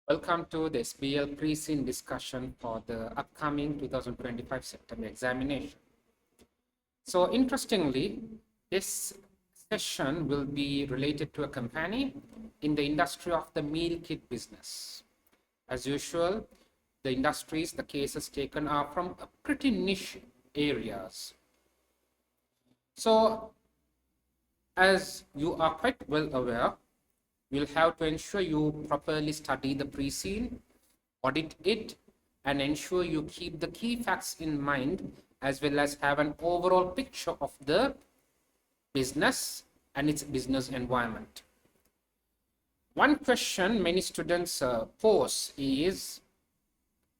Welcome to the SBL Pre-seen discussion for the upcoming 2025 September examination. So interestingly, this session will be related to a company in the industry of the meal kit business. As usual, the industries, the cases taken are from a pretty niche areas. So as you are quite well aware, you'll have to ensure you properly study the pre-seen, audit it, and ensure you keep the key facts in mind, as well as have an overall picture of the business and its business environment. One question many students pose is,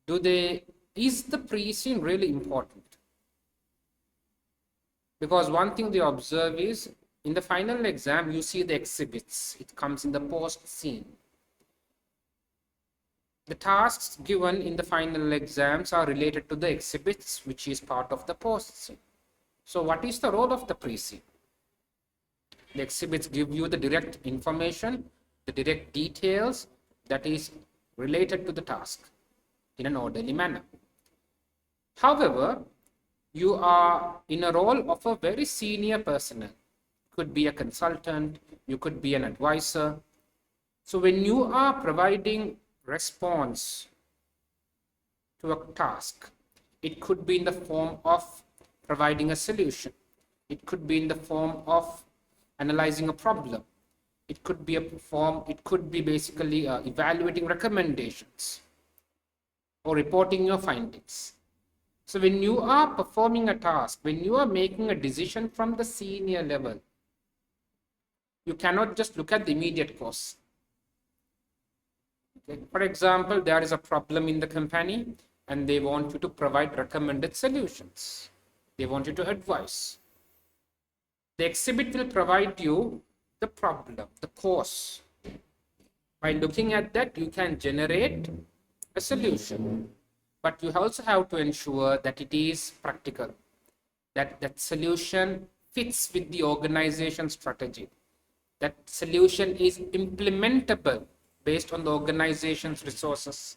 is the pre-seen really important? Because one thing they observe is, in the final exam, you see the exhibits. It comes in the post-scene. The tasks given in the final exams are related to the exhibits, which is part of the post-scene. So what is the role of the pre-scene? The exhibits give you the direct information, the direct details that is related to the task in an orderly manner. However, you are in a role of a very senior personnel. Could be a consultant, you could be an advisor. So when you are providing response to a task, it could be in the form of providing a solution. It could be in the form of analyzing a problem. It could be basically evaluating recommendations or reporting your findings. So when you are performing a task, when you are making a decision from the senior level, you cannot just look at the immediate cause. Okay. For example, there is a problem in the company and they want you to provide recommended solutions. They want you to advise. The exhibit will provide you the problem, the cause. By looking at that, you can generate a solution. But you also have to ensure that it is practical, that that solution fits with the organization strategy. That solution is implementable based on the organization's resources.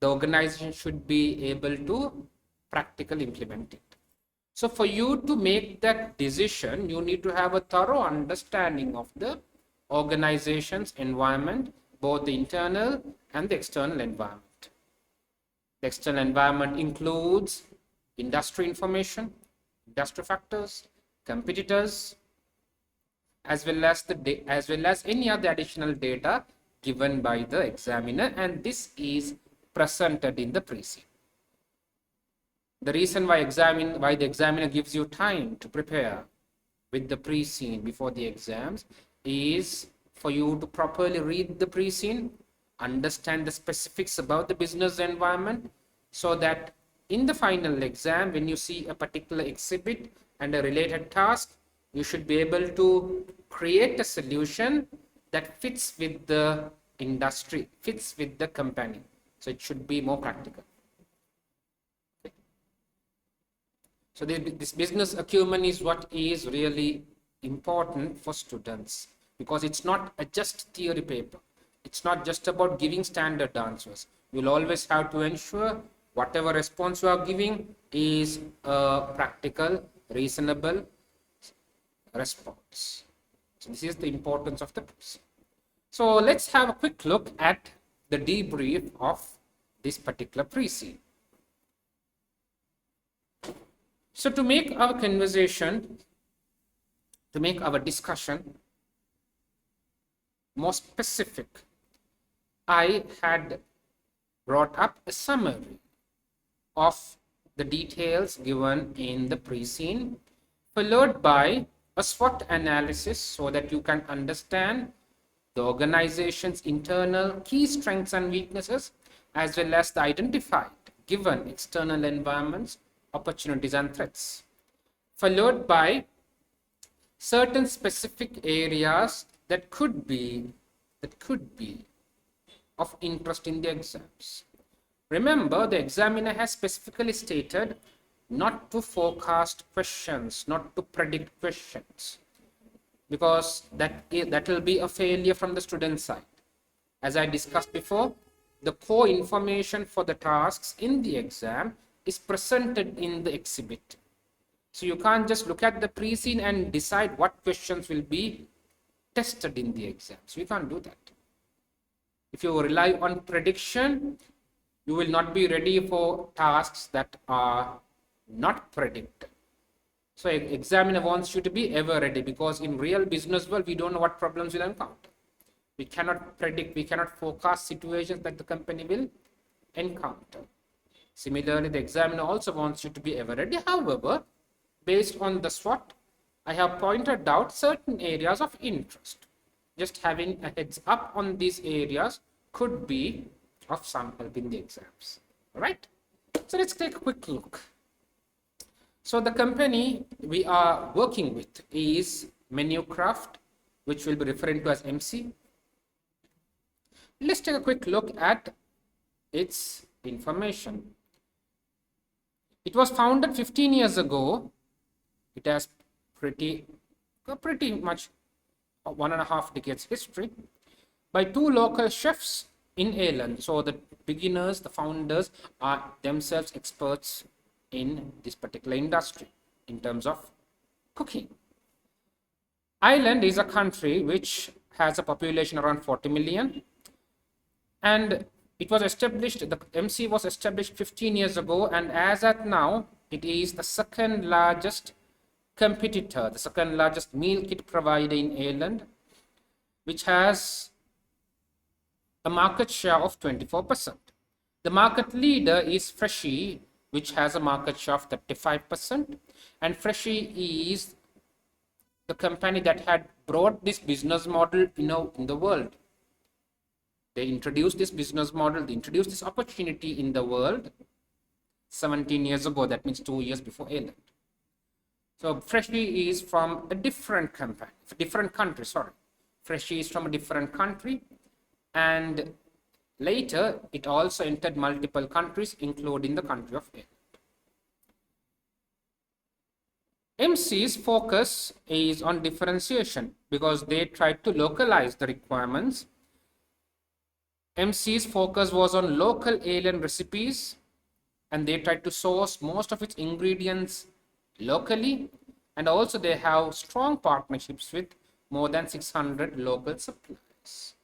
The organization should be able to practically implement it. So for you to make that decision, you need to have a thorough understanding of the organization's environment, both the internal and the external environment. The external environment includes industry information, industry factors, competitors, as well as any other additional data given by the examiner, and this is presented in the pre-seen. The reason why the examiner gives you time to prepare with the pre-seen before the exams is for you to properly read the pre-seen, understand the specifics about the business environment, so that in the final exam, when you see a particular exhibit and a related task, you should be able to create a solution that fits with the industry, fits with the company. So it should be more practical. Okay. So this business acumen is what is really important for students, because it's not just theory paper. It's not just about giving standard answers. You'll always have to ensure whatever response you are giving is a practical, reasonable response. So this is the importance of the pre-seen. So let's have a quick look at the debrief of this particular pre-seen. So to make our conversation, to make our discussion more specific, I had brought up a summary of the details given in the pre-seen, followed by a SWOT analysis so that you can understand the organization's internal key strengths and weaknesses, as well as the identified given external environments, opportunities and threats, followed by certain specific areas that could be of interest in the exams. Remember, the examiner has specifically stated not to forecast questions, not to predict questions, because that will be a failure from the student side. As I discussed before, the core information for the tasks in the exam is presented in the exhibit. So you can't just look at the pre-seen and decide what questions will be tested in the exam. So you can't do that. If you rely on prediction, you will not be ready for tasks that are not predicted. So an examiner wants you to be ever ready, because in real business world, we don't know what problems we'll encounter. We cannot predict, we cannot forecast situations that the company will encounter. Similarly, the examiner also wants you to be ever ready. However, based on the SWOT, I have pointed out certain areas of interest. Just having a heads up on these areas could be of some help in the exams. All right. So let's take a quick look. So the company we are working with is Menucraft, which will be referring to as MC. Let's take a quick look at its information. It was founded 15 years ago. It has pretty much 1.5 decades history by 2 local chefs in Ireland. So the beginners, the founders, are themselves experts in this particular industry in terms of cooking. Ireland is a country which has a population around 40 million, and it was established, the MC was established 15 years ago, and as at now, it is the second largest competitor, the second largest meal kit provider in Ireland, which has a market share of 24%. The market leader is Freshie, which has a market share of 35%, and Freshie is the company that had brought this business model in the world. They introduced this business model, they introduced this opportunity in the world 17 years ago. That means 2 years before Ireland. So Freshie is from a different country, sorry. Freshie is from a different country, and later it also entered multiple countries, including the country of Ireland. MC's focus is on differentiation because they tried to localize the requirements. MC's focus was on local alien recipes, and they tried to source most of its ingredients locally, and also they have strong partnerships with more than 600 local suppliers.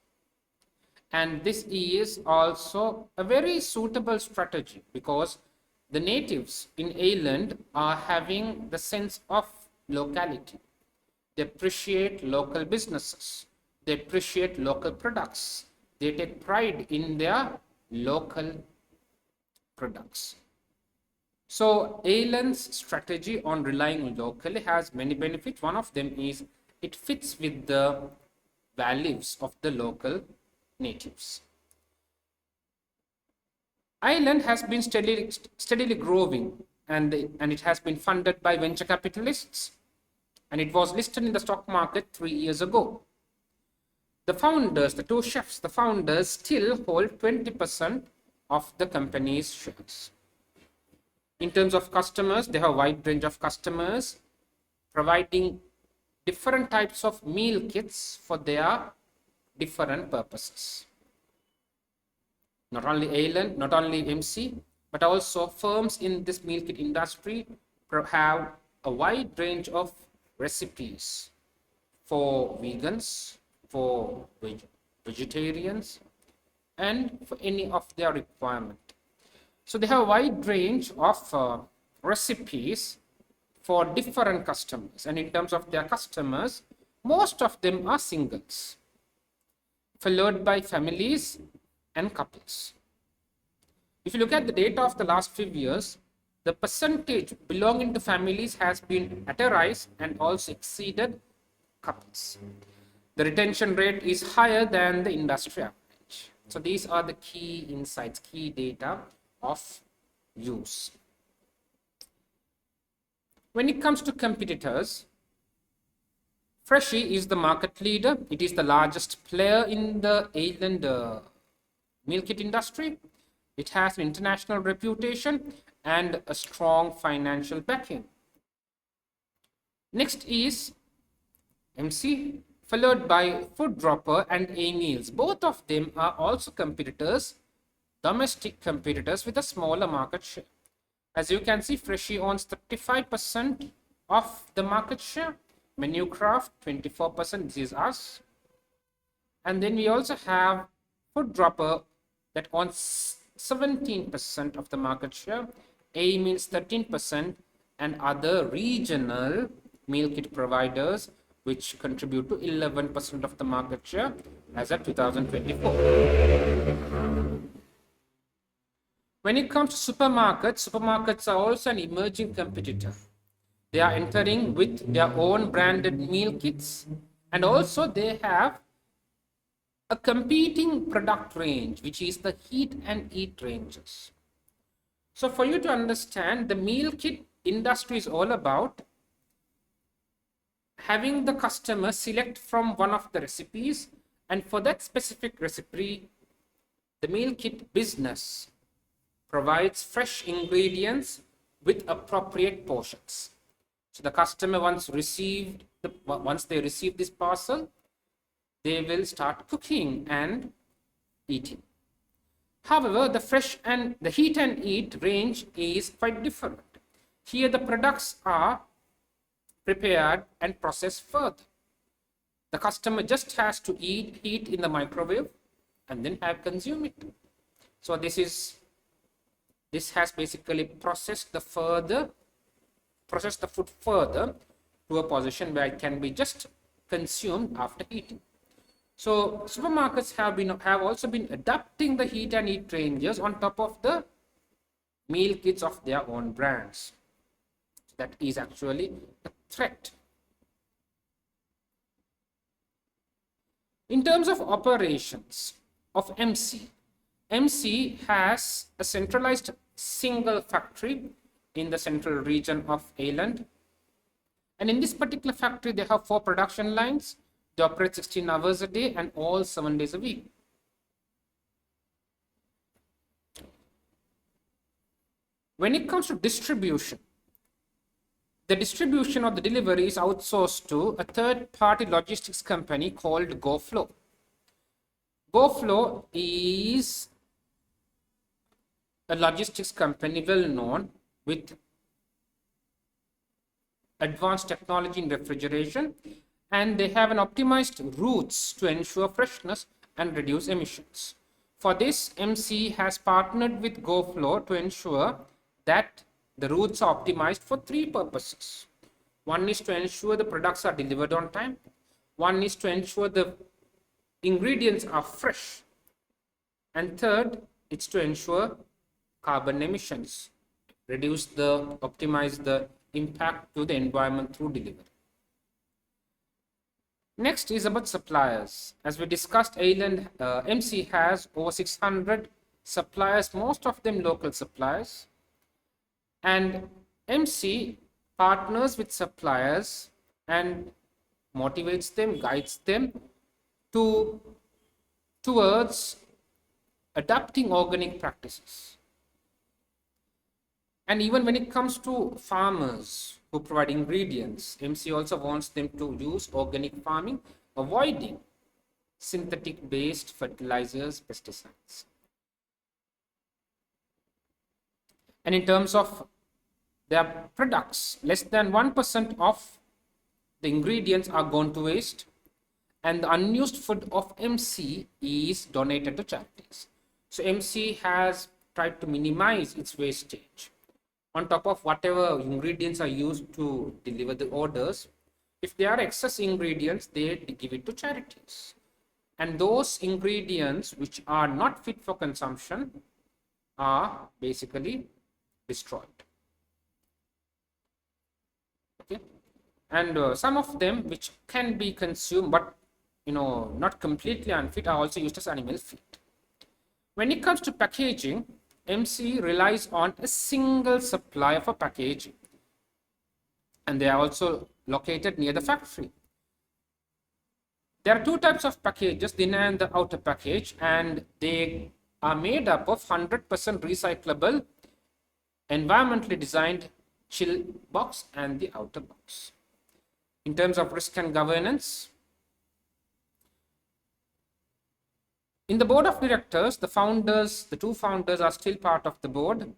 And this is also a very suitable strategy because the natives in Ireland are having the sense of locality. They appreciate local businesses. They appreciate local products. They take pride in their local products. So Ireland's strategy on relying locally has many benefits. One of them is it fits with the values of the local natives. Ireland has been steadily growing, and it has been funded by venture capitalists, and it was listed in the stock market 3 years ago. The founders, the 2 chefs, the founders still hold 20% of the company's shares. In terms of customers, they have a wide range of customers providing different types of meal kits for their different purposes. Not only Ireland, not only MC, but also firms in this meal kit industry have a wide range of recipes for vegans, for vegetarians, and for any of their requirement. So they have a wide range of recipes for different customers, and in terms of their customers, most of them are singles, followed by families and couples. If you look at the data of the last few years, the percentage belonging to families has been at a rise and also exceeded couples. The retention rate is higher than the industry average. So these are the key insights, key data of use. When it comes to competitors, Freshie is the market leader. It is the largest player in the Ireland meal kit industry. It has an international reputation and a strong financial backing. Next is MC. followed by Food Dropper and A-Meals. Both of them are also competitors, domestic competitors with a smaller market share. As you can see, Freshie owns 35% of the market share, Menucraft 24%, this is us. And then we also have Food Dropper that owns 17% of the market share, A means 13%, and other regional meal kit providers which contribute to 11% of the market share as of 2024. When it comes to supermarkets are also an emerging competitor. They are entering with their own branded meal kits, and also they have a competing product range, which is the heat and eat ranges. So for you to understand, the meal kit industry is all about having the customer select from one of the recipes, and for that specific recipe, the meal kit business provides fresh ingredients with appropriate portions. So the customer once they receive this parcel, they will start cooking and eating. However, the heat and eat range is quite different. Here the products are prepared and processed further. The customer just has to heat in the microwave and then consume it. So this has basically processed the food further to a position where it can be just consumed after eating. So supermarkets have also been adapting the heat and eat ranges on top of the meal kits of their own brands. That is actually a threat. In terms of operations of MC has a centralized single factory in the central region of Ireland. And in this particular factory, they have 4 production lines. They operate 16 hours a day and all 7 days a week. When it comes to distribution, the distribution or the delivery is outsourced to a third-party logistics company called GoFlow. GoFlow is a logistics company well known with advanced technology in refrigeration, and they have an optimized routes to ensure freshness and reduce emissions. For this, MC has partnered with GoFlow to ensure that the routes are optimized for 3 purposes. One is to ensure the products are delivered on time. One is to ensure the ingredients are fresh. And third, it's to ensure carbon emissions, optimize the impact to the environment through delivery. Next is about suppliers. As we discussed, MC has over 600 suppliers, most of them local suppliers. And MC partners with suppliers and motivates them, guides them towards adapting organic practices. And even when it comes to farmers who provide ingredients, MC also wants them to use organic farming, avoiding synthetic based fertilizers, pesticides. And in terms of their products, less than 1% of the ingredients are gone to waste, and the unused food of MC is donated to charities. So MC has tried to minimize its wastage. On top of whatever ingredients are used to deliver the orders, if there are excess ingredients, they give it to charities. And those ingredients which are not fit for consumption are basically destroyed. Okay, and some of them which can be consumed but not completely unfit are also used as animal feed. When it comes to packaging, MC relies on a single supplier for packaging, and they are also located near the factory. There are 2 types of packages, the inner and the outer package, and they are made up of 100% recyclable, environmentally designed chill box and the outer box. In terms of risk and governance, In the board of directors, the two founders are still part of the board.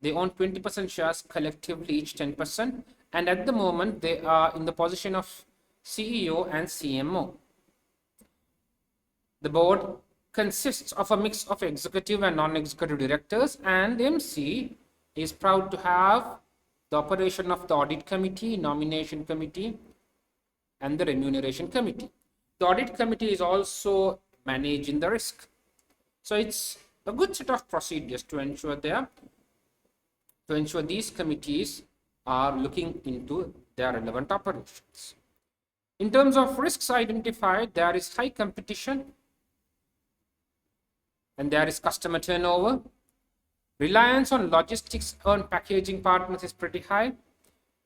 They own 20% shares collectively, each 10%. And at the moment, they are in the position of CEO and CMO. The board consists of a mix of executive and non-executive directors, and MC is proud to have the operation of the audit committee, nomination committee, and the remuneration committee. The audit committee is also managing the risk. So it's a good set of procedures to ensure these committees are looking into their relevant operations. In terms of risks identified, there is high competition and there is customer turnover. Reliance on logistics and packaging partners is pretty high.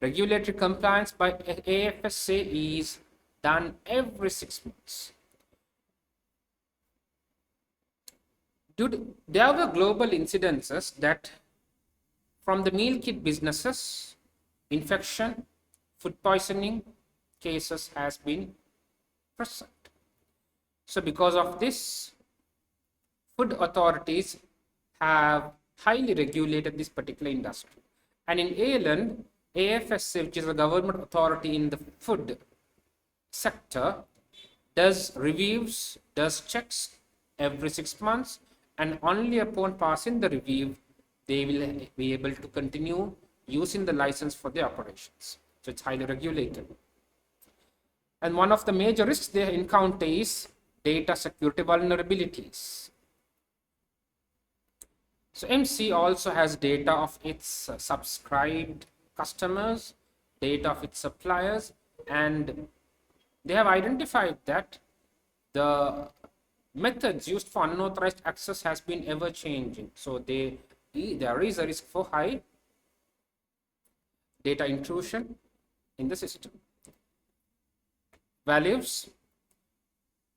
Regulatory compliance by AFSA is done every 6 months. There were global incidences that from the meal kit businesses, infection, food poisoning cases has been present. So because of this, food authorities have highly regulated this particular industry. And in Ireland, AFSA, which is a government authority in the food sector, does reviews, does checks every 6 months, and only upon passing the review, they will be able to continue using the license for their operations. So it's highly regulated. And one of the major risks they encounter is data security vulnerabilities. So MC also has data of its subscribed customers, data of its suppliers, and they have identified that the methods used for unauthorized access has been ever changing. So there is a risk for high data intrusion in the system. Values.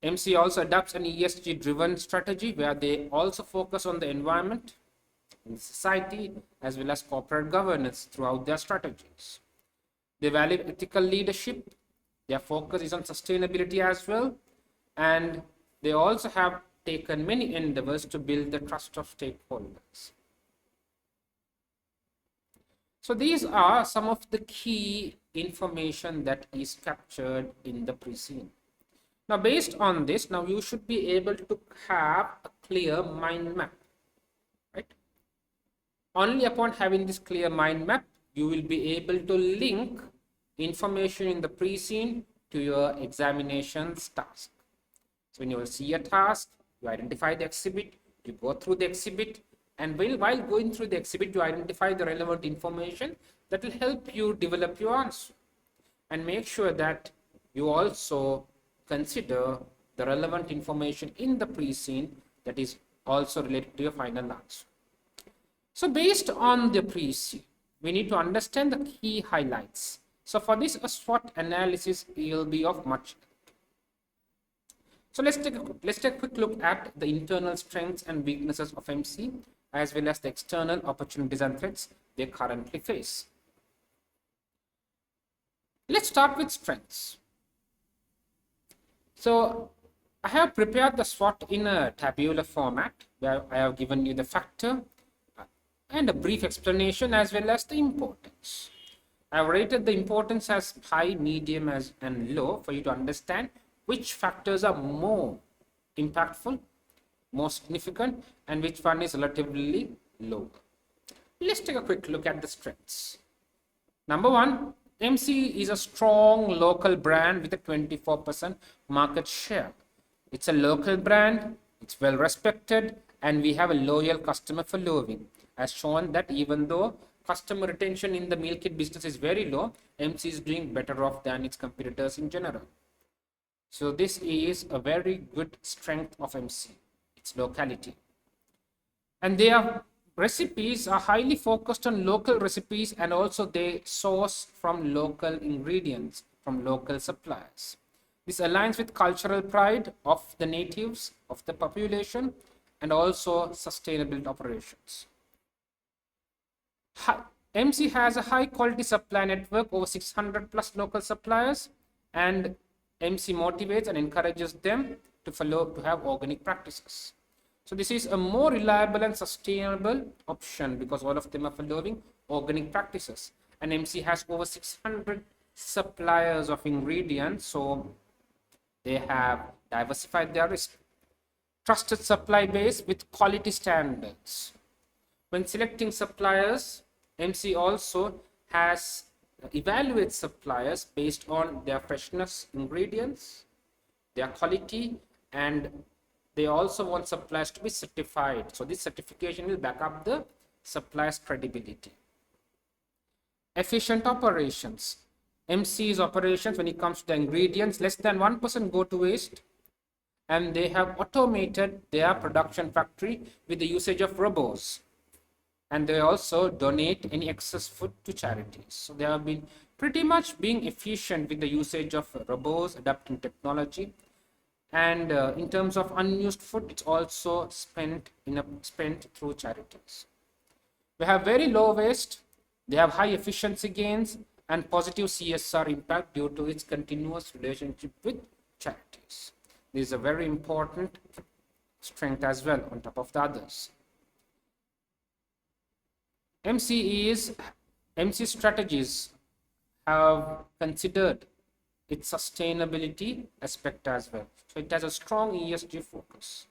MC also adopts an ESG driven strategy where they also focus on the environment, in society, as well as corporate governance throughout their strategies. They value ethical leadership. Their focus is on sustainability as well. And they also have taken many endeavors to build the trust of stakeholders. So these are some of the key information that is captured in the pre-seen. Now, based on this, now you should be able to have a clear mind map, right? Only upon having this clear mind map, you will be able to link information in the pre-seen to your examinations task. So when you see a task, you identify the exhibit, you go through the exhibit, and while going through the exhibit, you identify the relevant information that will help you develop your answer. And make sure that you also consider the relevant information in the pre-seen that is also related to your final answer. So based on the pre-seen, we need to understand the key highlights. So for this, a SWOT analysis will be of much help. So let's take a quick look at the internal strengths and weaknesses of MC, as well as the external opportunities and threats they currently face. Let's start with strengths. So I have prepared the SWOT in a tabular format where I have given you the factor and a brief explanation as well as the importance. I have rated the importance as high, medium, and low for you to understand which factors are more impactful, more significant, and which one is relatively low. Let's take a quick look at the strengths. Number one, MC is a strong local brand with a 24% market share. It's a local brand, it's well respected, and we have a loyal customer following, as shown that even though customer retention in the meal kit business is very low, MC is doing better off than its competitors in general. So this is a very good strength of MC, its locality. And their recipes are highly focused on local recipes, and also they source from local ingredients from local suppliers. This aligns with cultural pride of the natives of the population and also sustainable operations. MC has a high quality supply network, over 600 plus local suppliers, and MC motivates and encourages them to have organic practices. So this is a more reliable and sustainable option because all of them are following organic practices. And MC has over 600 suppliers of ingredients, so they have diversified their risk. Trusted supply base with quality standards. When selecting suppliers, MC also has evaluates suppliers based on their freshness ingredients, their quality, and they also want suppliers to be certified. So this certification will back up the supplier's credibility. Efficient operations. MC's operations, when it comes to the ingredients, less than 1% go to waste, and they have automated their production factory with the usage of robots. And they also donate any excess food to charities. So they have been pretty much being efficient with the usage of robots, adapting technology. And in terms of unused food, it's also spent through charities. We have very low waste. They have high efficiency gains and positive CSR impact due to its continuous relationship with charities. This is a very important strength as well on top of the others. MC strategies have considered its sustainability aspect as well. So it has a strong ESG focus.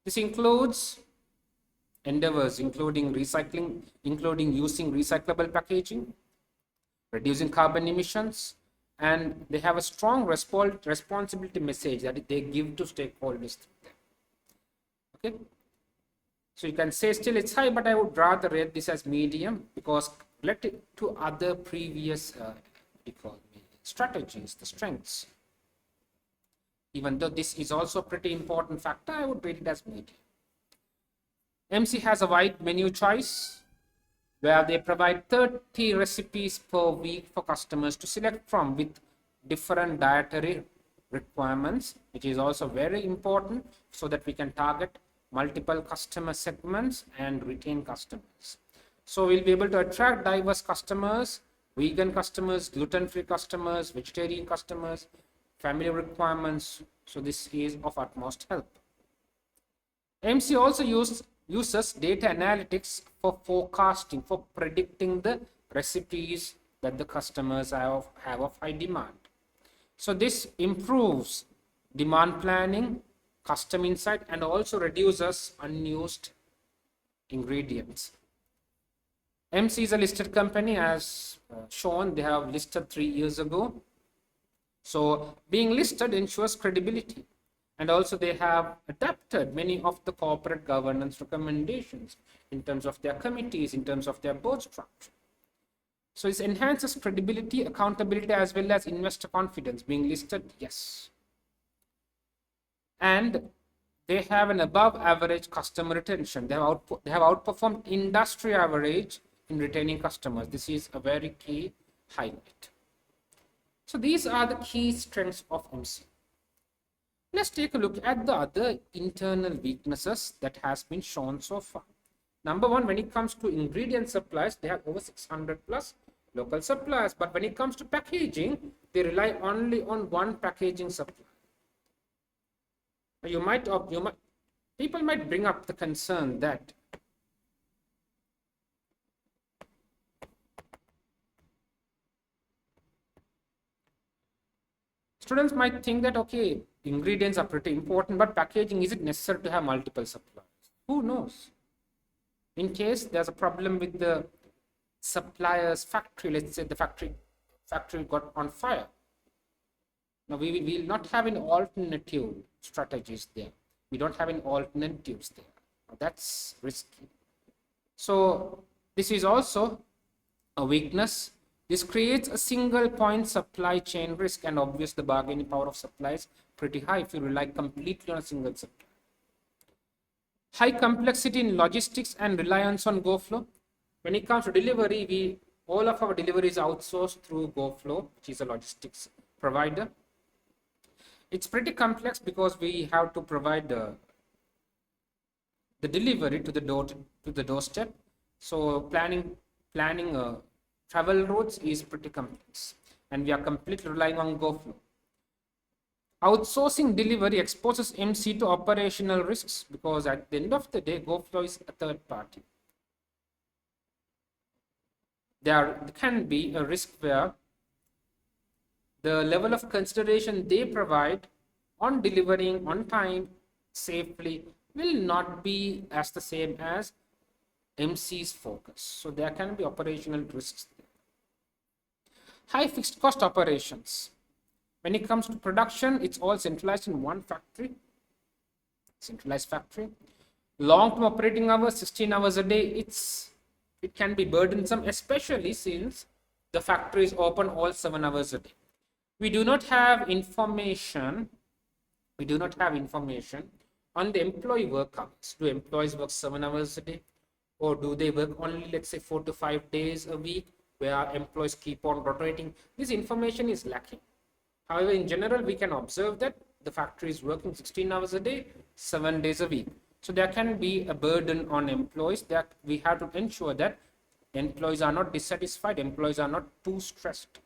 This includes endeavors including recycling, including using recyclable packaging, reducing carbon emissions, and they have a strong responsibility message that they give to stakeholders. Okay. So you can say still it's high, but I would rather rate this as medium because related to other previous strategies, the strengths. Even though this is also a pretty important factor, I would rate it as medium. MC has a wide menu choice where they provide 30 recipes per week for customers to select from with different dietary requirements, which is also very important so that we can target multiple customer segments and retain customers. So we'll be able to attract diverse customers, vegan customers, gluten-free customers, vegetarian customers, family requirements. So this is of utmost help. MC also uses data analytics for forecasting, for predicting the recipes that the customers have of high demand. So this improves demand planning, custom insight, and also reduces unused ingredients. MC is a listed company as shown. They have listed 3 years ago. So being listed ensures credibility. And also they have adapted many of the corporate governance recommendations in terms of their committees, in terms of their board structure. So this enhances credibility, accountability, as well as investor confidence. Being listed, yes. And they have an above average customer retention. They have outperformed industry average in retaining customers. This is a very key highlight. So these are the key strengths of MC. Let's take a look at the other internal weaknesses that has been shown so far. Number one, when it comes to ingredient supplies, they have over 600 plus local suppliers. But when it comes to packaging, they rely only on one packaging supplier. People might bring up the concern that students might think that, okay, ingredients are pretty important, but packaging, is it necessary to have multiple suppliers? Who knows? In case there's a problem with the supplier's factory, let's say the factory got on fire. Now we will not have an alternative strategies there. We don't have any alternatives there. That's risky. So this is also a weakness. This creates a single point supply chain risk, and obviously the bargaining power of supply is pretty high if you rely completely on a single supplier. High complexity in logistics and reliance on GoFlow. When it comes to delivery, all of our delivery is outsourced through GoFlow, which is a logistics provider. It's pretty complex because we have to provide the delivery to the doorstep. So planning travel routes is pretty complex, and we are completely relying on GoFlow. Outsourcing delivery exposes MC to operational risks because at the end of the day, GoFlow is a third party. There can be a risk where the level of consideration they provide on delivering on time safely will not be as the same as MC's focus. So there can be operational risks there. High fixed cost operations. When it comes to production, it's all centralized in one factory, centralized factory. Long-term operating hours, 16 hours a day, it can be burdensome, especially since the factory is open all 7 hours a day. We do not have information on the employee work hours. Do employees work 7 hours a day, or do they work only, let's say, 4 to 5 days a week, where employees keep on rotating? This information is lacking. However, in general, we can observe that the factory is working 16 hours a day, 7 days a week. So there can be a burden on employees that we have to ensure that employees are not dissatisfied, employees are not too stressed.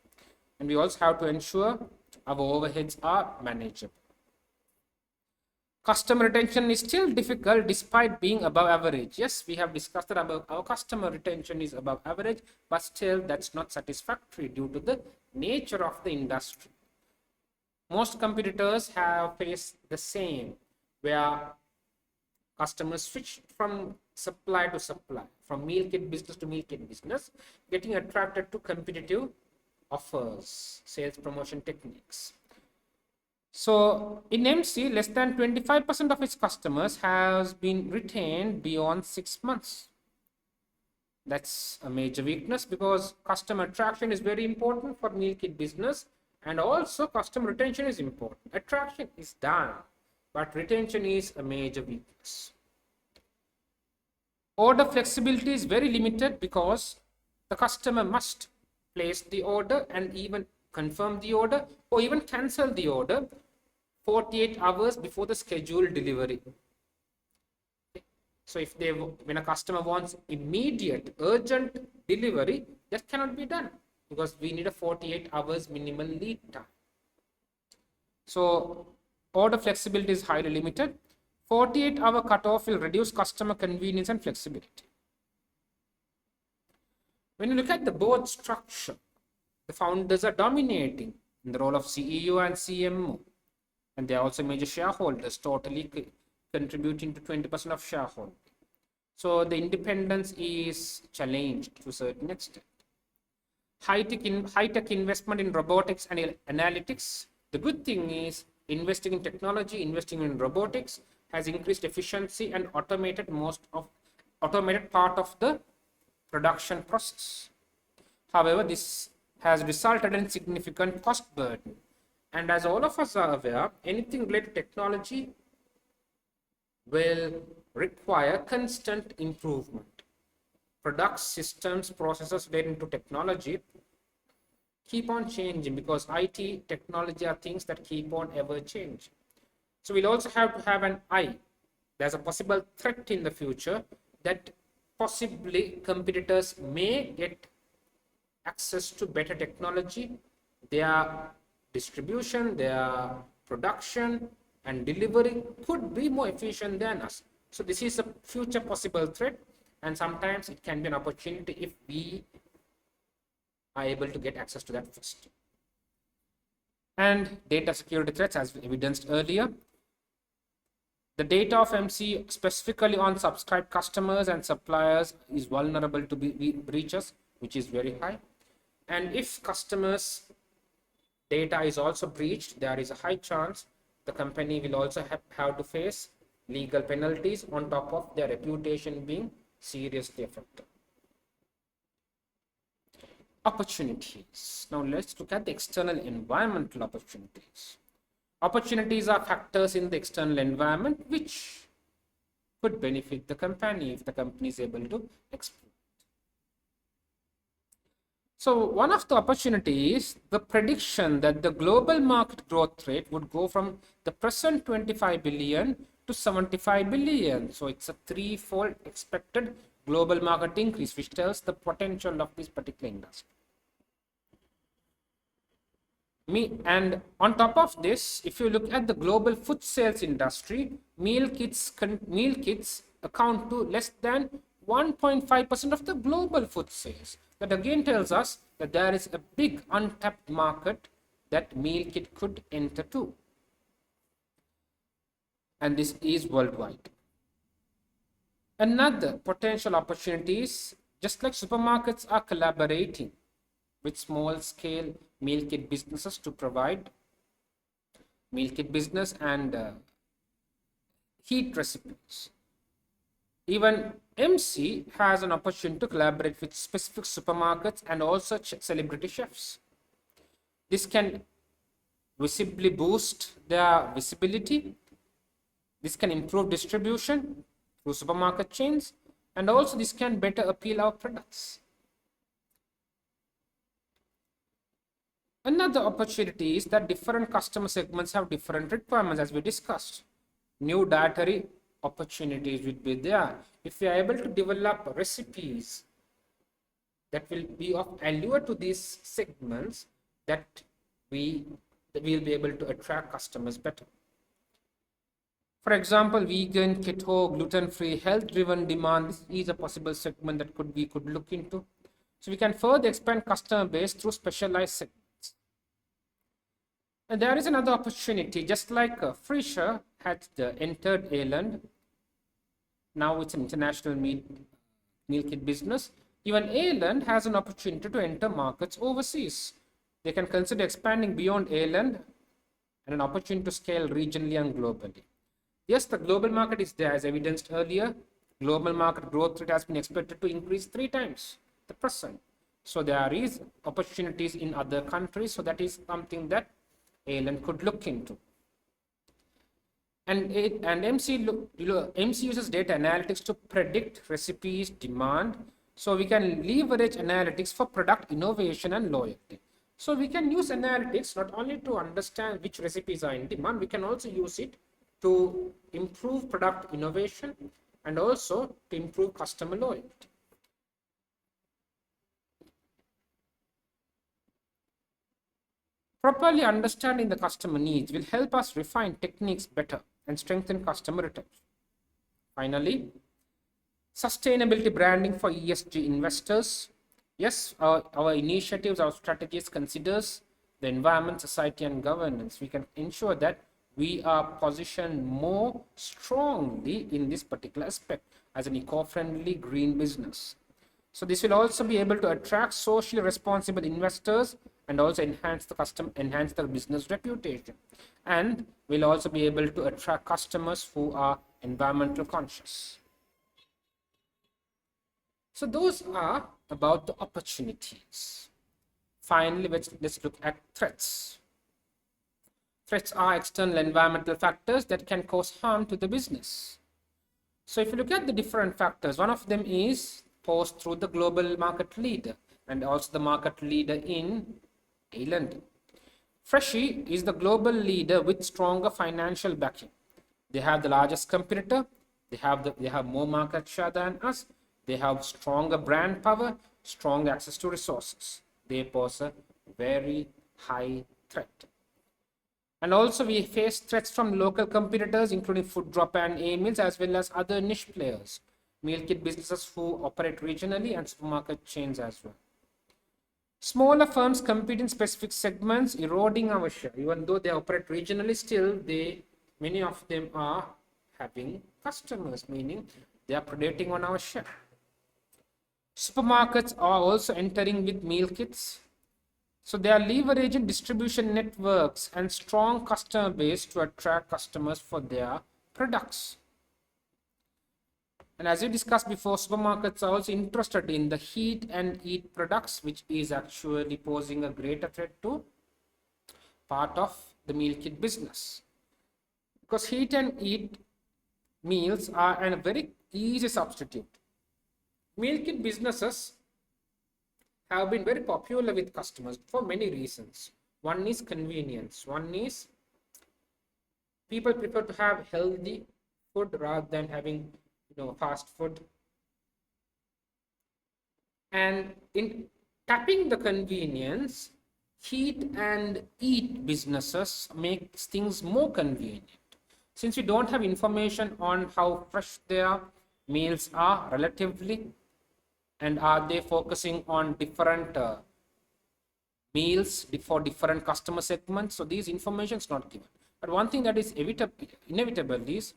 And we also have to ensure our overheads are manageable. Customer retention is still difficult despite being above average. Yes, we have discussed that our customer retention is above average, but still that's not satisfactory due to the nature of the industry. Most competitors have faced the same, where customers switch from supply to supply, from meal kit business to meal kit business, getting attracted to competitive offers, sales promotion techniques. So in MC, less than 25% of its customers has been retained beyond 6 months. That's a major weakness because customer attraction is very important for meal kit business, and also customer retention is important. Attraction is done, but retention is a major weakness. Order flexibility is very limited because the customer must place the order and even confirm the order or even cancel the order 48 hours before the scheduled delivery. Okay. So if when a customer wants immediate urgent delivery, that cannot be done because we need a 48 hours minimal lead time. So order flexibility is highly limited. 48-hour cutoff will reduce customer convenience and flexibility. When you look at the board structure, the founders are dominating in the role of CEO and CMO, and they are also major shareholders, totally contributing to 20% of shareholding. So the independence is challenged to a certain extent. High-tech investment in robotics and analytics. The good thing is investing in technology, investing in robotics has increased efficiency and automated part of the production process. However, this has resulted in significant cost burden. And as all of us are aware, anything related to technology will require constant improvement. Products, systems, processes relating to technology keep on changing because IT, technology are things that keep on ever changing. So we'll also have to have an eye. There's a possible threat in the future that possibly competitors may get access to better technology. Their distribution, their production and delivery could be more efficient than us. So this is a future possible threat, and sometimes it can be an opportunity if we are able to get access to that first. And data security threats, as evidenced earlier. The data of MC, specifically on subscribed customers and suppliers, is vulnerable to breaches, which is very high. And if customers' data is also breached, there is a high chance the company will also have to face legal penalties on top of their reputation being seriously affected. Opportunities. Now let's look at the external environmental opportunities. Opportunities are factors in the external environment which could benefit the company if the company is able to exploit. So one of the opportunities, the prediction that the global market growth rate would go from the present 25 billion to 75 billion. So it's a threefold expected global market increase, which tells the potential of this particular industry. And on top of this, if you look at the global food sales industry, meal kits account to less than 1.5% of the global food sales. That again tells us that there is a big untapped market that meal kit could enter to. And this is worldwide. Another potential opportunity is just like supermarkets are collaborating with small scale meal kit businesses to provide meal kit business and heat recipes. Even MC has an opportunity to collaborate with specific supermarkets and also celebrity chefs. This can visibly boost their visibility. This can improve distribution through supermarket chains, and also this can better appeal our products. Another opportunity is that different customer segments have different requirements, as we discussed. New dietary opportunities will be there. If we are able to develop recipes that will be of allure to these segments, that we will be able to attract customers better. For example, vegan, keto, gluten-free, health-driven demand. This is a possible segment that we could look into. So we can further expand customer base through specialized segments. And there is another opportunity, just like Fisher had entered Ireland. Now it's an international meal kit business. Even Ireland has an opportunity to enter markets overseas. They can consider expanding beyond Ireland and an opportunity to scale regionally and globally. Yes, the global market is there, as evidenced earlier. Global market growth rate has been expected to increase 3 times the present. So there is opportunities in other countries. So that is something that Ireland could look into. And MC uses data analytics to predict recipes demand. So we can leverage analytics for product innovation and loyalty. So we can use analytics not only to understand which recipes are in demand, we can also use it to improve product innovation and also to improve customer loyalty. Properly understanding the customer needs will help us refine techniques better and strengthen customer retention. Finally, sustainability branding for ESG investors. Yes, our initiatives, our strategies considers the environment, society, and governance. We can ensure that we are positioned more strongly in this particular aspect as an eco-friendly green business. So this will also be able to attract socially responsible investors and also enhance the business reputation. And will also be able to attract customers who are environmental conscious. So those are about the opportunities. Finally, let's look at threats. Threats are external environmental factors that can cause harm to the business. So if you look at the different factors, one of them is posed through the global market leader and also the market leader in Ireland. Freshie is the global leader with stronger financial backing. They have the largest competitor. They have more market share than us. They have stronger brand power, strong access to resources. They pose a very high threat. And also we face threats from local competitors, including Food Drop and A-Mills, as well as other niche players, meal kit businesses who operate regionally, and supermarket chains as well. Smaller firms compete in specific segments, eroding our share. Even though they operate regionally, still many of them are having customers, meaning they are predating on our share. Supermarkets are also entering with meal kits. So they are leveraging distribution networks and strong customer base to attract customers for their products. And as we discussed before, supermarkets are also interested in the heat and eat products, which is actually posing a greater threat to part of the meal kit business. Because heat and eat meals are a very easy substitute. Meal kit businesses have been very popular with customers for many reasons. One is convenience. One is people prefer to have healthy food rather than having fast food. And in tapping the convenience, heat and eat businesses makes things more convenient. Since we don't have information on how fresh their meals are relatively, and are they focusing on different meals for different customer segments, so these information is not given. But one thing that is inevitable is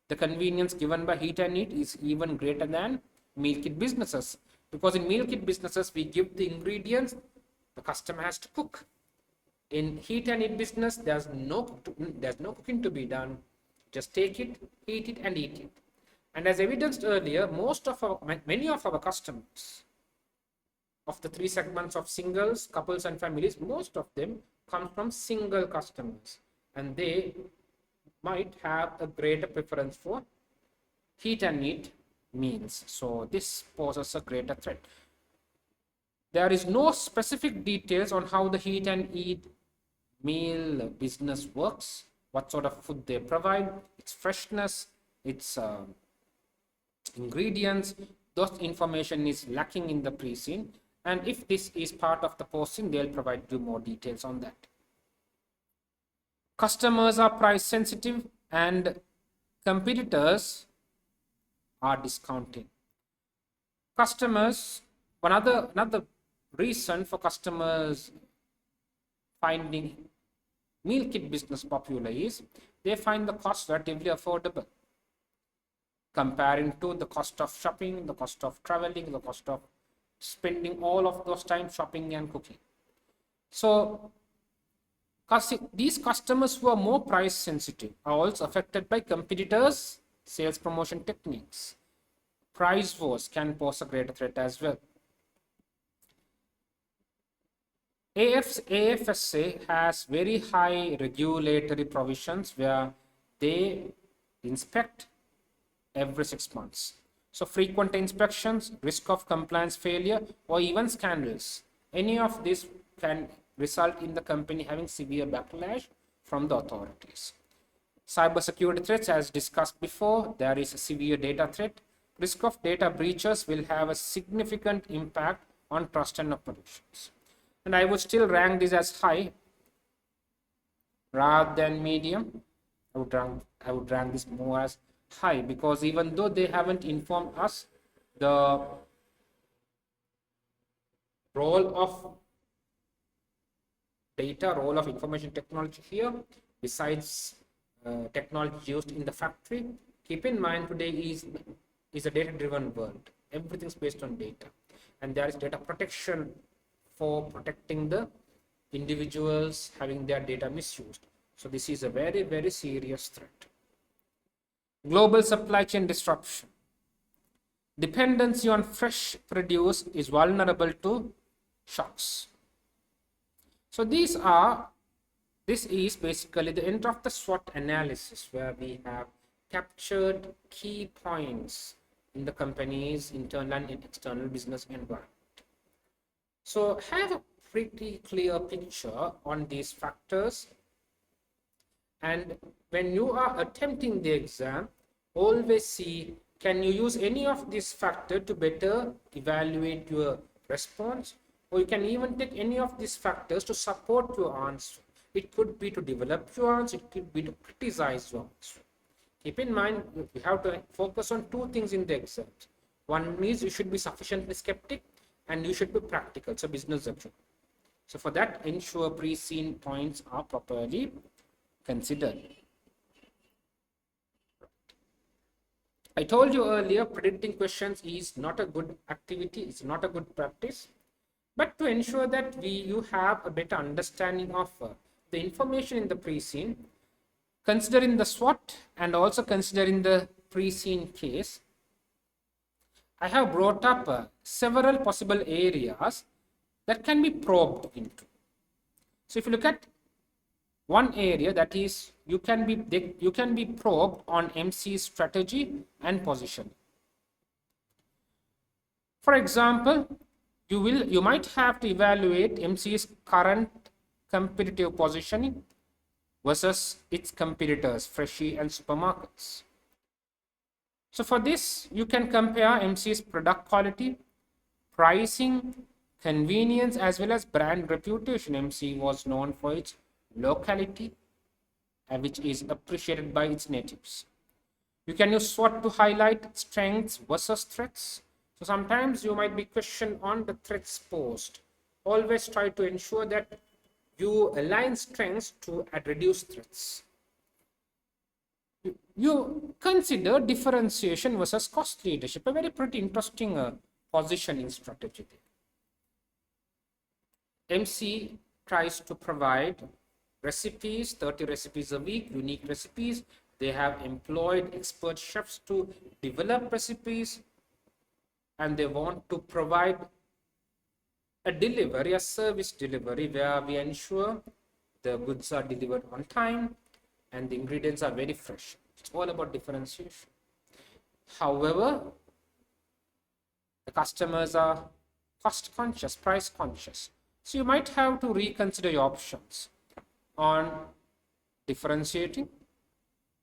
the convenience given by heat and eat is even greater than meal kit businesses, because in meal kit businesses we give the ingredients, the customer has to cook. In heat and eat business, there's no cooking to be done. Just take it, heat it, and eat it. And as evidenced earlier, many of our customers of the three segments of singles, couples, and families, most of them come from single customers, and they might have a greater preference for heat and eat meals. So this poses a greater threat. There is no specific details on how the heat and eat meal business works, what sort of food they provide, its freshness, its ingredients. Those information is lacking in the pre-seen, and if this is part of the post-seen, they'll provide you more details on that. Customers are price sensitive and competitors are discounting. Customers, another reason for customers finding meal kit business popular is they find the cost relatively affordable comparing to the cost of shopping, the cost of traveling, the cost of spending all of those time shopping and cooking. So these customers who are more price sensitive are also affected by competitors' sales promotion techniques. Price wars can pose a greater threat as well. AFSA has very high regulatory provisions where they inspect every 6 months. So frequent inspections, risk of compliance failure, or even scandals, any of this can result in the company having severe backlash from the authorities. Cybersecurity threats, as discussed before, there is a severe data threat. Risk of data breaches will have a significant impact on trust and operations. And I would still rank this as high rather than medium. I would rank this more as high, because even though they haven't informed us the role of data, role of information technology here, besides technology used in the factory, keep in mind today is a data-driven world. Everything's based on data, and there is data protection for protecting the individuals having their data misused. So this is a very, very serious threat. Global supply chain disruption. Dependency on fresh produce is vulnerable to shocks. So this is basically the end of the SWOT analysis, where we have captured key points in the company's internal and external business environment. So have a pretty clear picture on these factors, and when you are attempting the exam, always see, can you use any of these factors to better evaluate your response, or you can even take any of these factors to support your answer. It could be to develop your answer, it could be to criticize your answer. Keep in mind, you have to focus on two things in the exams. One is you should be sufficiently skeptic, and you should be practical, so business judgment. So for that, ensure pre-seen points are properly considered. I told you earlier, predicting questions is not a good activity, it's not a good practice. But to ensure that you have a better understanding of the information in the pre-seen, considering the SWOT and also considering the pre-seen case, I have brought up several possible areas that can be probed into. So if you look at one area, that is you can be probed on MC's strategy and positioning. For example, you might have to evaluate MC's current competitive positioning versus its competitors, Freshie and supermarkets. So for this, you can compare MC's product quality, pricing, convenience as well as brand reputation. MC was known for its locality, which is appreciated by its natives. You can use SWOT to highlight strengths versus threats. So sometimes you might be questioned on the threats posed. Always try to ensure that you align strengths to reduce threats. You consider differentiation versus cost leadership, a very pretty interesting positioning strategy there. MC tries to provide recipes, 30 recipes a week, unique recipes. They have employed expert chefs to develop recipes, and they want to provide a delivery, a service delivery, where we ensure the goods are delivered on time and the ingredients are very fresh. It's all about differentiation. However, the customers are cost conscious, price conscious. So you might have to reconsider your options on differentiating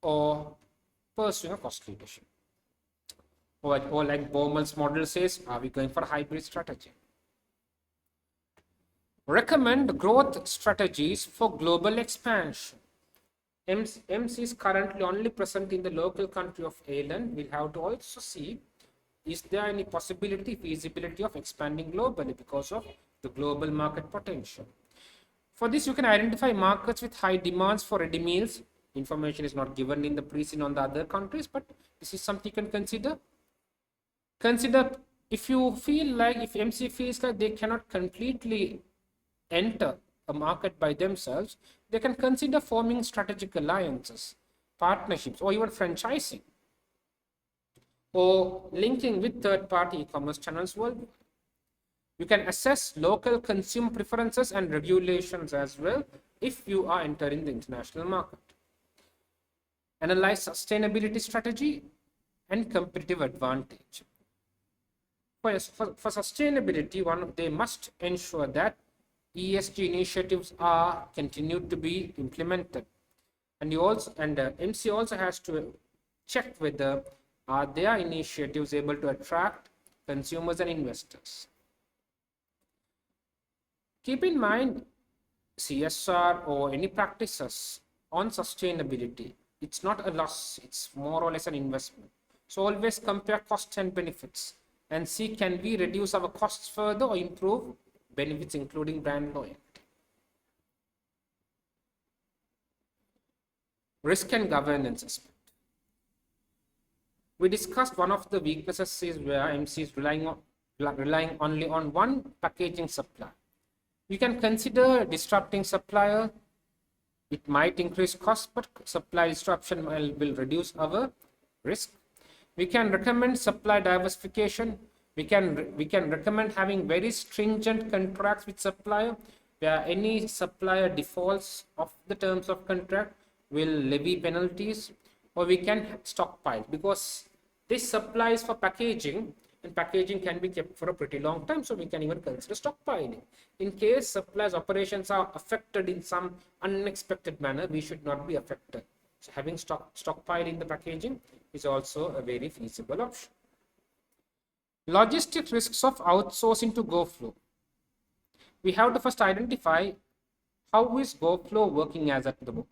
or pursuing a cost leadership. Or like Bowman's model says, are we going for a hybrid strategy? Recommend growth strategies for global expansion. MC is currently only present in the local country of Ireland. We'll have to also see, is there any possibility, feasibility of expanding globally because of the global market potential. For this, you can identify markets with high demands for ready meals. Information is not given in the pre-seen on the other countries, but this is something you can consider. Consider if you feel like, if MC feels like they cannot completely enter a market by themselves, they can consider forming strategic alliances, partnerships, or even franchising, or linking with third-party e-commerce channels worldwide. You can assess local consumer preferences and regulations as well if you are entering the international market. Analyze sustainability strategy and competitive advantage. For sustainability, they must ensure that ESG initiatives are continued to be implemented, and MC also has to check whether are their initiatives able to attract consumers and investors. Keep in mind, CSR or any practices on sustainability, it's not a loss, it's more or less an investment. So always compare costs and benefits and see, can we reduce our costs further or improve benefits, including brand loyalty. Risk and governance aspect. We discussed one of the weaknesses is where MC is relying only on one packaging supplier. You can consider disrupting supplier. It might increase cost, but supply disruption will reduce our risk. We can recommend supply diversification. We can recommend having very stringent contracts with supplier, where any supplier defaults of the terms of contract will levy penalties, or we can stockpile, because this supplies for packaging, and packaging can be kept for a pretty long time, so we can even consider stockpiling. In case suppliers' operations are affected in some unexpected manner, we should not be affected. So having stockpile in the packaging is also a very feasible option. Logistic risks of outsourcing to GoFlow. We have to first identify how is GoFlow working as at now.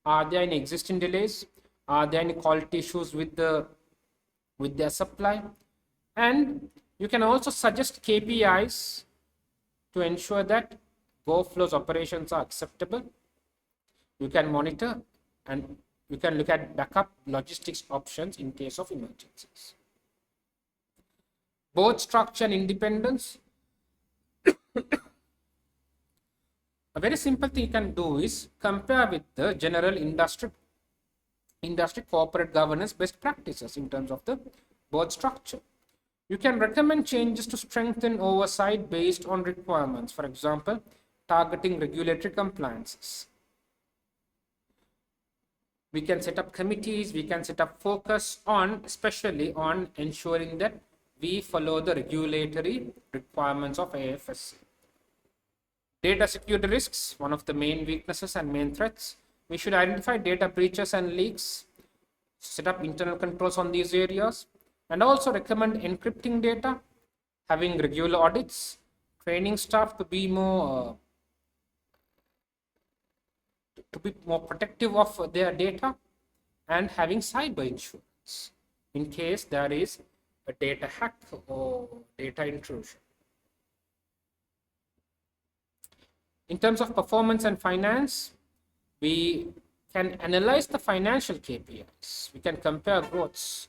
Are there any existing delays? Are there any quality issues with their supply? And you can also suggest KPIs to ensure that GoFlow's operations are acceptable. You can monitor and you can look at backup logistics options in case of emergencies. Board structure and independence. A very simple thing you can do is compare with the general industry corporate governance best practices in terms of the board structure. You can recommend changes to strengthen oversight based on requirements. For example, targeting regulatory compliances. We can set up committees. We can set up focus on, especially on ensuring that we follow the regulatory requirements of AFSC. Data security risks, one of the main weaknesses and main threats. We should identify data breaches and leaks, set up internal controls on these areas, and also recommend encrypting data having regular audits, training staff to be more protective of their data, and having cyber insurance in case there is a data hack or data intrusion. In terms of performance and finance, we can analyze the financial KPIs. We can compare growths.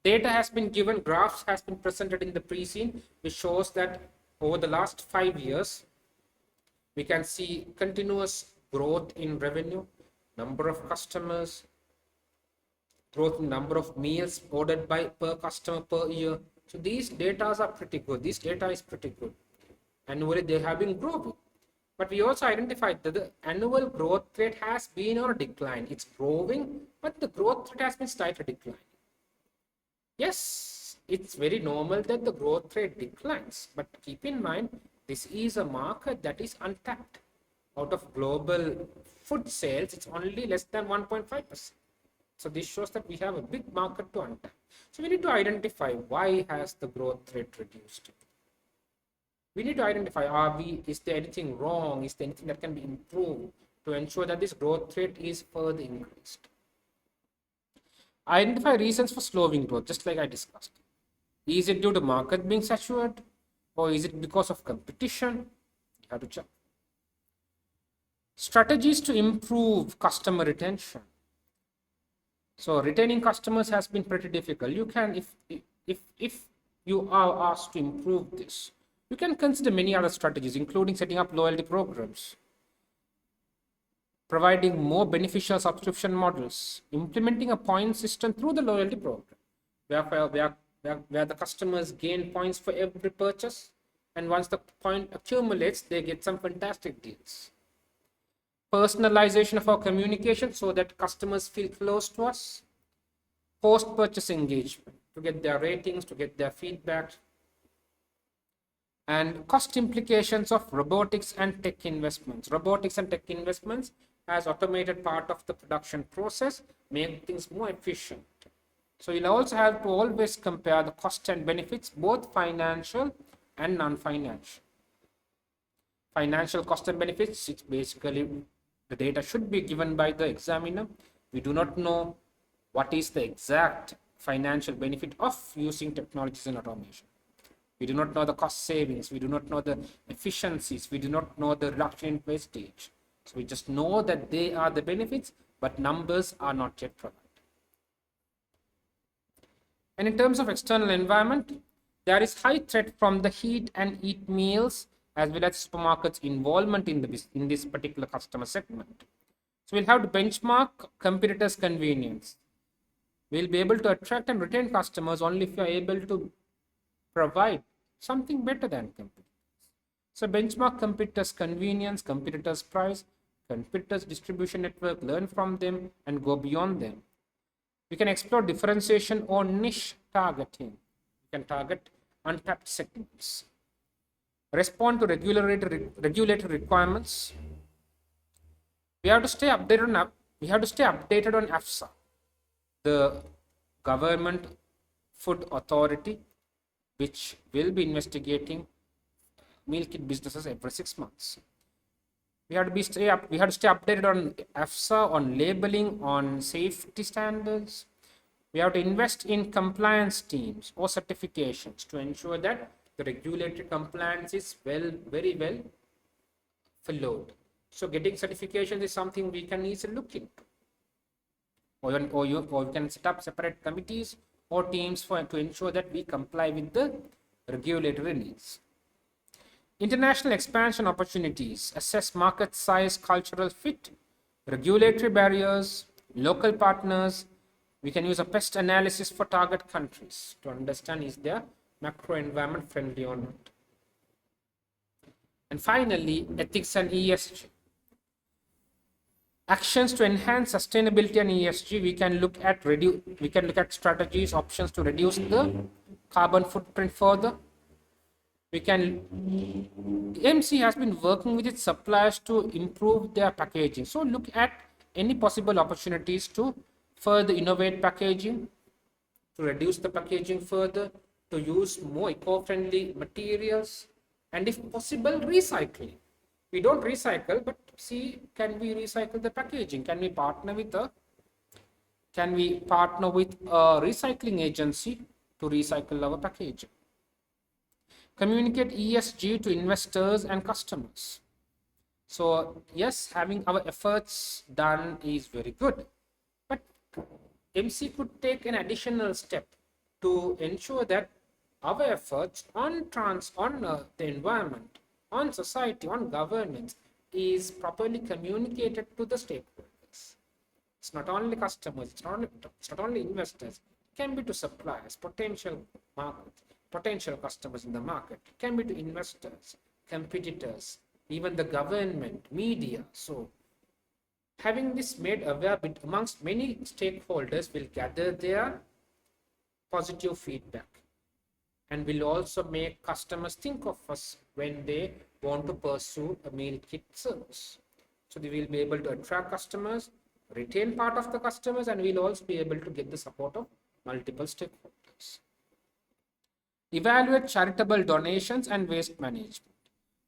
Data has been given, graphs has been presented in the pre-seen, which shows that over the last 5 years, we can see continuous growth in revenue, number of customers, growth in number of meals ordered by per customer per year. So these data are pretty good. This data is pretty good. Annually, they have been growing. But we also identified that the annual growth rate has been on a decline. It's growing, but the growth rate has been slightly declining. Yes, it's very normal that the growth rate declines, but keep in mind, this is a market that is untapped. Out of global food sales, it's only less than 1.5%. So this shows that we have a big market to untap. So we need to identify why has the growth rate reduced. We need to identify, is there anything wrong? Is there anything that can be improved to ensure that this growth rate is further increased? Identify reasons for slowing growth, just like I discussed. Is it due to market being saturated, or is it because of competition? You have to check. Strategies to improve customer retention. So retaining customers has been pretty difficult. You can, if you are asked to improve this, you can consider many other strategies, including setting up loyalty programs, providing more beneficial subscription models, implementing a point system through the loyalty program, where the customers gain points for every purchase, and once the point accumulates, they get some fantastic deals. Personalization of our communication so that customers feel close to us. Post-purchase engagement to get their ratings, to get their feedback. And cost implications of robotics and tech investments. Robotics and tech investments as automated part of the production process make things more efficient. So you'll also have to always compare the cost and benefits, both financial and non-financial. Financial cost and benefits, it's basically the data should be given by the examiner. We do not know what is the exact financial benefit of using technologies and automation. We do not know the cost savings. We do not know the efficiencies. We do not know the reduction in wastage. So we just know that they are the benefits, but numbers are not yet provided. And in terms of external environment, there is high threat from the heat and eat meals as well as supermarkets' involvement in this particular customer segment. So we'll have to benchmark competitors' convenience. We'll be able to attract and retain customers only if you're able to provide something better than competitors. So benchmark competitors' convenience, competitors' price, competitors' distribution network, learn from them and go beyond them. We can explore differentiation or niche targeting. We can target untapped segments. Respond to regulatory requirements. We have to stay updated on ACCA, the government food authority, which will be investigating meal kit businesses every 6 months. We have to stay updated on ACCA, on labeling, on safety standards. We have to invest in compliance teams or certifications to ensure that the regulatory compliance is very well followed. So getting certifications is something we can easily look into. Or we can set up separate committees or teams to ensure that we comply with the regulatory needs. International expansion opportunities, assess market size, cultural fit, regulatory barriers, local partners. We can use a pest analysis for target countries to understand is their macro environment friendly or not. And finally, ethics and ESG. Actions to enhance sustainability and ESG, we can look at strategies, options to reduce the carbon footprint further. MC has been working with its suppliers to improve their packaging. So look at any possible opportunities to further innovate packaging, to reduce the packaging further, to use more eco-friendly materials, and if possible, recycling. We don't recycle, but see, can we recycle the packaging? Can we partner with a recycling agency to recycle our packaging? Communicate ESG to investors and customers. So yes, having our efforts done is very good, but MC could take an additional step to ensure that our efforts on the environment, on society, on governance is properly communicated to the stakeholders. It's not only customers, it's not only investors, it can be to suppliers, potential customers in the market, it can be to investors, competitors, even the government, media. So having this made aware amongst many stakeholders will gather their positive feedback and will also make customers think of us when they want to pursue a meal kit service. So they will be able to attract customers, retain part of the customers, and we'll also be able to get the support of multiple stakeholders. Evaluate charitable donations and waste management.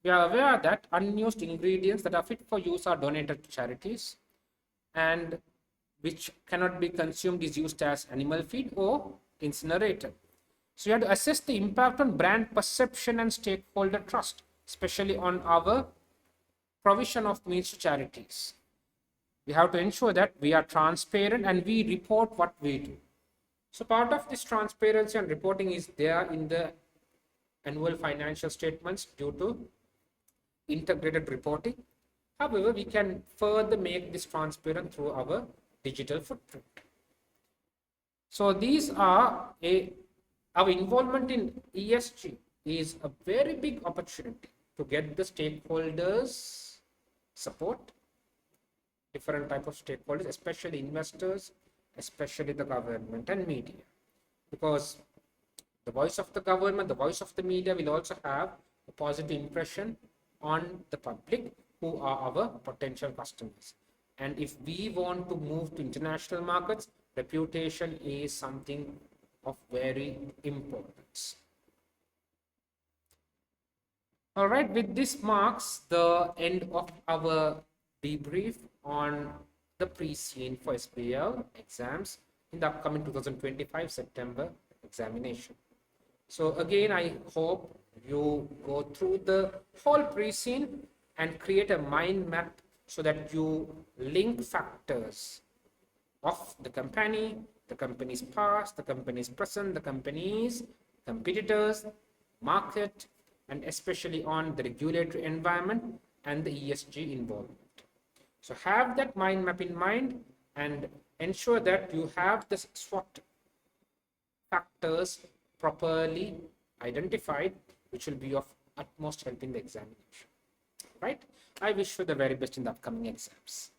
We are aware that unused ingredients that are fit for use are donated to charities, and which cannot be consumed is used as animal feed or incinerated. So you have to assess the impact on brand perception and stakeholder trust, especially on our provision of meals to charities. We have to ensure that we are transparent and we report what we do. So part of this transparency and reporting is there in the annual financial statements due to integrated reporting. However, we can further make this transparent through our digital footprint. So these are our involvement in ESG is a very big opportunity to get the stakeholders support, different type of stakeholders, especially investors, especially the government and media, because the voice of the government, the voice of the media will also have a positive impression on the public who are our potential customers. And if we want to move to international markets, reputation is something of very importance. All right, with this marks the end of our debrief on the pre-seen for SBL exams in the upcoming 2025 September examination. So again, I hope you go through the whole pre-seen and create a mind map so that you link factors of the company's past, the company's present, the company's competitors, market, and especially on the regulatory environment and the ESG involvement. So have that mind map in mind and ensure that you have the SWOT factors properly identified, which will be of utmost help in the examination. Right? I wish you the very best in the upcoming exams.